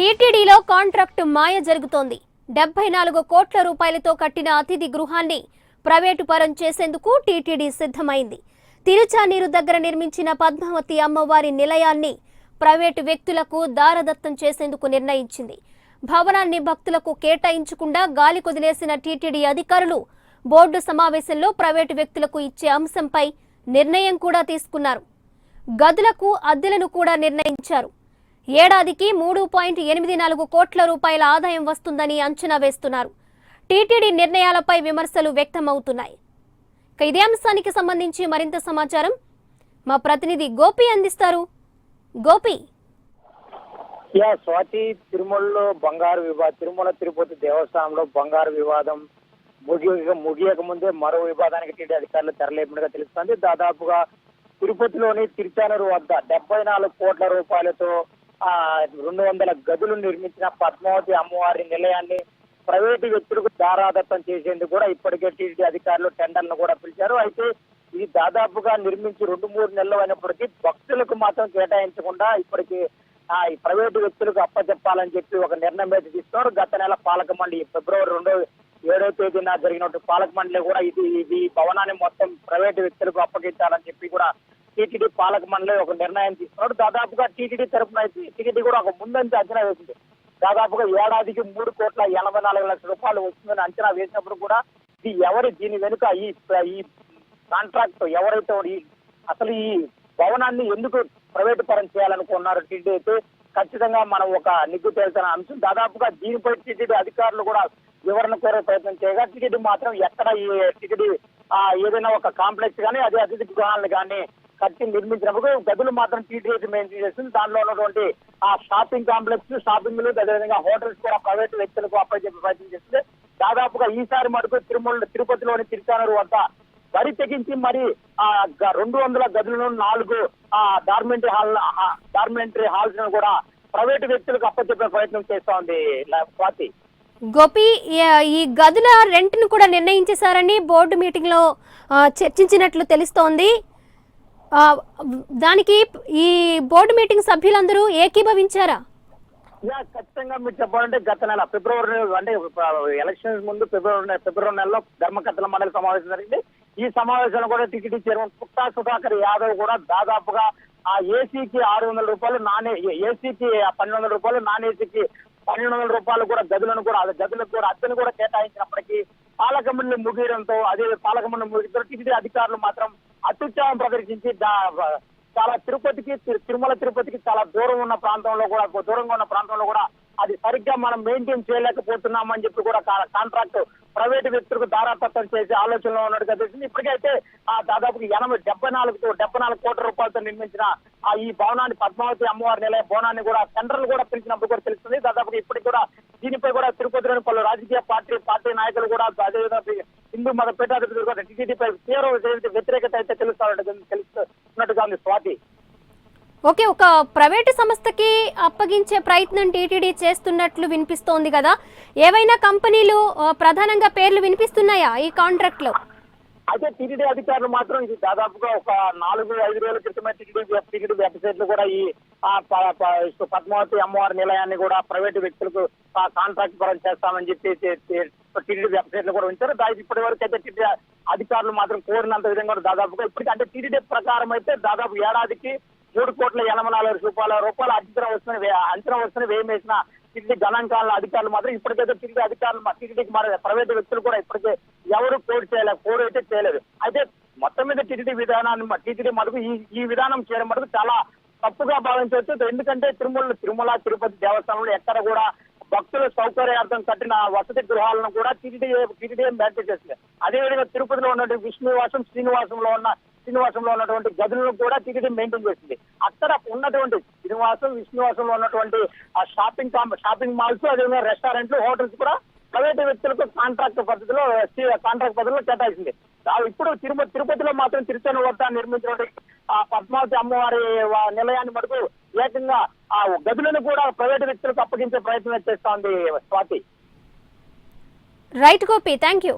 టీటీడీలో కాంట్రాక్టు మాయ జరుగుతోంది. 74 కోట్ల రూపాయలతో కట్టిన అతిథి గృహాన్ని ప్రైవేటు పరం చేసేందుకు టీటీడీ సిద్ధమైంది. తిరుచానీరు దగ్గర నిర్మించిన పద్మావతి అమ్మవారి నిలయాన్ని ప్రైవేటు వ్యక్తులకు దారదత్తం చేసేందుకు నిర్ణయించింది. భవనాన్ని భక్తులకు కేటాయించకుండా గాలి కొదిలేసిన టీటీడీ అధికారులు బోర్డు సమావేశంలో ప్రైవేటు వ్యక్తులకు ఇచ్చే అంశంపై నిర్ణయం కూడా తీసుకున్నారు. గదులకు అద్దెలను కూడా నిర్ణయించారు. ఏడాదికి 3.84 కోట్ల రూపాయల ఆదాయం వస్తుందని అంచనా వేస్తున్నారు. టీటీడీ నిర్ణయాలపై విమర్శలు వ్యక్తమవుతున్నాయి. ఇదే అంశానికి సంబంధించి మరింత సమాచారం మా ప్రతినిధి గోపి అందిస్తారు. గోపి, స్వాతి, తిరుమలలో బంగారు వివాదం, తిరుమల తిరుపతి దేవస్థానంలో బంగారు వివాదం ముగియక ముందే మరో వివాదానికి టీటీ అధికారులు తెరలేపినట్టుగా తెలుస్తోంది. దాదాపుగా తిరుపతిలోని తిరుచానూరు వద్ద 74 కోట్ల రూపాయలతో 200 గదులు నిర్మించిన పద్మావతి అమ్మవారి నిలయాన్ని ప్రైవేటు వ్యక్తులకు దారాదత్తం చేసేందుకు కూడా ఇప్పటికే టీటీ అధికారులు టెండర్లను కూడా పిలిచారు. అయితే ఇది దాదాపుగా నిర్మించి 2-3 నెలలు అయినప్పటికీ భక్తులకు మాత్రం కేటాయించకుండా ఇప్పటికీ ఈ ప్రైవేటు వ్యక్తులకు అప్పచెప్పాలని చెప్పి ఒక నిర్ణయం అయితే తీసుకున్నారు. గత నెల పాలక మండలి ఫిబ్రవరి 7వ తేదీన జరిగినట్టు పాలక మండలి కూడా ఇది భవనాన్ని మొత్తం ప్రైవేటు వ్యక్తులకు అప్పగించాలని చెప్పి కూడా టీటీడీ పాలక మండలి ఒక నిర్ణయం తీసుకున్నాడు. దాదాపుగా టీటీడీ తరఫున అయితే టీటీడీ కూడా ఒక ముందంజ అంచనా వేసింది. దాదాపుగా ఏడాదికి 3,84 లక్షల రూపాయలు వస్తుందని అంచనా వేసినప్పుడు కూడా దీని వెనుక ఈ కాంట్రాక్ట్ ఎవరైతే అసలు ఈ భవనాన్ని ఎందుకు ప్రైవేటు పరం చేయాలనుకున్నారు టీటీడీ అయితే ఖచ్చితంగా మనం ఒక నిగ్గు తేల్చిన అంశం. దాదాపుగా దీనిపై టీటీడీ అధికారులు కూడా వివరణ కోరే ప్రయత్నం చేయగా టీటీడీ మాత్రం ఎక్కడ ఈ టీటీడీ ఏదైనా ఒక కాంప్లెక్స్ కానీ అదే అతిథి గృహాలను కానీ కట్టి నిర్మించినప్పుడు గదులు మాత్రం టీటీడీ మెయింటైన్ చేస్తుంది. దానిలో ఉన్నటువంటి షాపింగ్ కాంప్లెక్స్, షాపింగ్లు, అదేవిధంగా హోటల్స్ కూడా ప్రైవేటు వ్యక్తులకు అప్పచెప్పే ప్రయత్నం చేస్తుంది. దాదాపుగా ఈసారి మటుకు తిరుపతిలోని తిరుచానూరు వద్ద వరి తెగించి మరి 200 గదులను 4 డార్మెంటరీ హాల్స్ కూడా ప్రైవేటు వ్యక్తులకు అప్పచెప్పే ప్రయత్నం చేస్తా ఉంది స్వాతి. గోపి, ఈ గదుల రెంట్ ను కూడా నిర్ణయించేశారని బోర్డు మీటింగ్ లో చర్చించినట్లు తెలుస్తోంది. దానికి ఈ బోర్డు మీటింగ్ సభ్యులందరూ ఏకీభవించారా? ఖచ్చితంగా మీరు చెప్పాలంటే గత నెల ఫిబ్రవరి అంటే ఎలక్షన్స్ ముందు ఫిబ్రవరి నెలలో ధర్మకర్తల మండలి సమావేశం జరిగింది. ఈ సమావేశంలో కూడా టీటీడీ చైర్మన్ పుట్టా సుధాకర్ యాదవ్ కూడా దాదాపుగా ఏసీకి 600 రూపాయలు, ఏసీకి 1,200 రూపాయలు, నాన్ ఏసీకి 1,200 రూపాయలు కూడా గదులకు కూడా అద్దెను కూడా కేటాయించినప్పటికీ పాలక మండలి ముగియడంతో టీటీడీ అధికారులు మాత్రం అత్యుత్సాహం ప్రదర్శించి చాలా తిరుమల తిరుపతికి చాలా దూరంగా ఉన్న ప్రాంతంలో కూడా అది సరిగ్గా మనం మెయింటైన్ చేయలేకపోతున్నామని చెప్పి కూడా కాంట్రాక్ట్ ప్రైవేటు వ్యక్తులకు దారాదత్తం చేసే ఆలోచనలో ఉన్నట్టుగా తెలిసింది. ఇప్పటికైతే దాదాపు 74 కోట్ల రూపాయలతో నిర్మించిన ఈ భవనాన్ని, పద్మావతి అమ్మవారి నిలయ భవనాన్ని కూడా సెంట్రల్ కూడా పిలిచినప్పుడు కూడా తెలుస్తుంది. దాదాపు ఇప్పటికి కూడా దీనిపై కూడా తిరుపతిలోని పలు రాజకీయ పార్టీ నాయకులు కూడా అదేవిధంగా హిందూ మత పీఠాధిపతులు కూడా టీటీడీపై తీవ్ర వ్యతిరేకత అయితే తెలుస్తున్నట్టుగా ఉంది స్వాతి. ఓకే, ఒక ప్రైవేటు సంస్థకి అప్పగించే ప్రయత్నం టీటీడీ చేస్తున్నట్లు వినిపిస్తోంది కదా. ఏవైనా కంపెనీలు ప్రధానంగా పేర్లు వినిపిస్తున్నాయా ఈ కాంట్రాక్ట్ లో? అయితే టీటీడీ అధికారులు మాత్రం ఇది దాదాపుగా ఒక 4-5 రోజుల క్రితమే టీటీడీ వెబ్సైట్ లో కూడా ఈ పద్మావతి అమ్మవారి నిలయాన్ని కూడా ప్రైవేటు వ్యక్తులకు కాంట్రాక్ట్ పరం చేస్తామని చెప్పి టీటీడీ వెబ్సైట్ లో కూడా ఉంచారు. ఇప్పటి వరకు అయితే టీటీడీ అధికారులు మాత్రం కోరినంత విధంగా దాదాపుగా ఇప్పటికీ అంటే టీటీడీ ప్రకారం అయితే దాదాపు ఏడాదికి 3,84 రూపాయల అంచనా వస్తున్న వ్యయం వేసిన టీటీడీ గణాంకాల అధికారులు మాత్రం ఇప్పటికైతే టీటీడీకి ప్రైవేటు వ్యక్తులు కూడా ఇప్పటికే ఎవరు కోడ్ అయితే చేయలేదు. అయితే మొత్తం మీద టీటీడీ మటుకు ఈ విధానం చేయడం మటుకు చాలా తప్పుగా భావించవచ్చు. ఎందుకంటే తిరుమల తిరుపతి దేవస్థానంలో ఎక్కడ కూడా భక్తుల సౌకర్యార్థం కట్టిన వసతి గృహాలను కూడా టీటీడీ మెయింటైన్ చేస్తుంది. అదేవిధంగా తిరుపతిలో ఉన్నటువంటి శ్రీనివాసంలో ఉన్నటువంటి గదులను కూడా టీటీడీ మెయింటైన్ చేస్తుంది. అక్కడ ఉన్నటువంటి విష్ణువాసంలో ఉన్నటువంటి ఆ షాపింగ్ మాల్స్, అదేవిధంగా రెస్టారెంట్లు, హోటల్స్ కూడా ప్రైవేటు వ్యక్తులకు కాంట్రాక్ట్ పద్ధతిలో కేటాయించింది. ఇప్పుడు తిరుపతిలో మాత్రం తిరుచానూరు వద్ద నిర్మించినటువంటి పద్మావతి అమ్మవారి నిలయాన్ని మటుకు ఏకంగా గదులను కూడా ప్రైవేటు వ్యక్తులకు అప్పగించే ప్రయత్నం చేస్తోంది Swathi. Right Gopi, thank you.